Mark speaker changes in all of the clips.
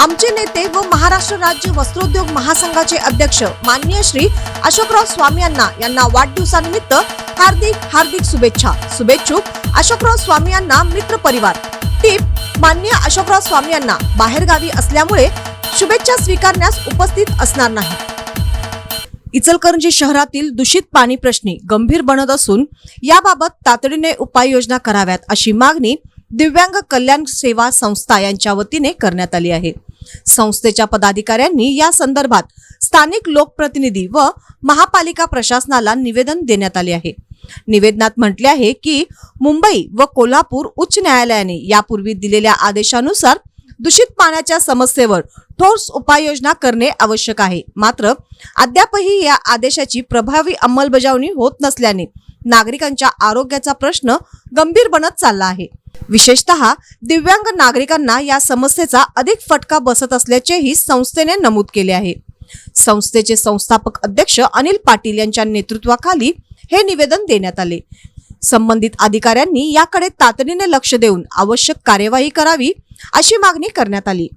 Speaker 1: आमचे नेते व महाराष्ट्र राज्य वस्त्रोद्योग महासंघाचे अध्यक्ष माननीय श्री अशोकराव स्वामी यांना वाढदिवसानिमित्त हार्दिक शुभेच्छा। शुभेच्छुक अशोकराव स्वामी यांना मित्र परिवार। टिप: माननीय अशोकराव स्वामी यांना बाहेरगावी असल्यामुळे शुभेच्छा स्वीकारण्यास उपस्थित असणार नाही। इचलकरंजी शहरातील दूषित पाणी प्रश्नी गंभीर बनत असून याबाबत तातडीने उपाययोजना कराव्यात अशी मागणी दिव्यांग कल्याण सेवा संस्था यांच्या वतीने करण्यात आली आहे। संस्थेच्या पदाधिकाऱ्यांनी या संदर्भात स्थानिक लोकप्रतिनिधी व महापालिका प्रशासनाला निवेदन देण्यात आले आहे। निवेदनात म्हटले आहे की मुंबई व कोल्हापूर उच्च न्यायालयाने यापूर्वी दिलेल्या आदेशानुसार दूषित पाण्याच्या समस्येवर ठोस उपाययोजना करणे आवश्यक आहे। मात्र अद्यापही या आदेशाची प्रभावी अंमलबजावणी होत नसल्याने नागरिकांच्या आरोग्याचा प्रश्न गंभीर बनत चालला आहे। विशेषतः दिव्यांग नागरिकांना या समस्येचा अधिक फटका बसत असल्याचेही संस्थेने नमूद केले आहे। संस्थेचे संस्थापक अध्यक्ष अनिल पाटील यांच्या नेतृत्वाखाली हे निवेदन देण्यात आले। संबंधित अधिकाऱ्यांनी याकडे तातडीने लक्ष देऊन आवश्यक कार्यवाही करावी अशी मागणी करण्यात आली।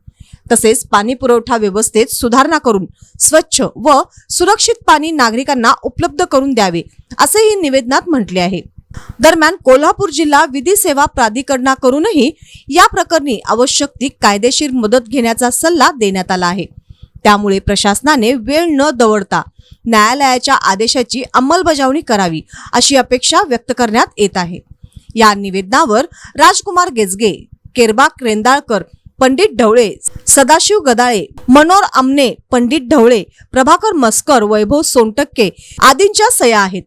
Speaker 1: तसेच पाणी पुरवठा व्यवस्थेत सुधारणा करून स्वच्छ व सुरक्षित पाणी नागरिकांना उपलब्ध करून द्यावे असेही निवेदनात म्हटले आहे। दरम्यान कोल्हापूर जिल्हा विधी सेवा प्राधिकरणाकडूनही या प्रकरणी आवश्यक ती कायदेशीर मदत घेण्याचा सल्ला देण्यात आला आहे। त्यामुळे प्रशासनाने वेळ न दवडता न्यायालयाच्या आदेशाची अंमलबजावणी करावी अशी अपेक्षा व्यक्त करण्यात येत आहे। या निवेदनावर राजकुमार गेजगे, केरबाक रेंदाळकर, पंडित ढवळे, सदाशिव गदाळे, मनोर आमने, पंडित ढवळे, प्रभाकर मस्कर, वैभव सोनटक्के आदींच्या सह्या आहेत।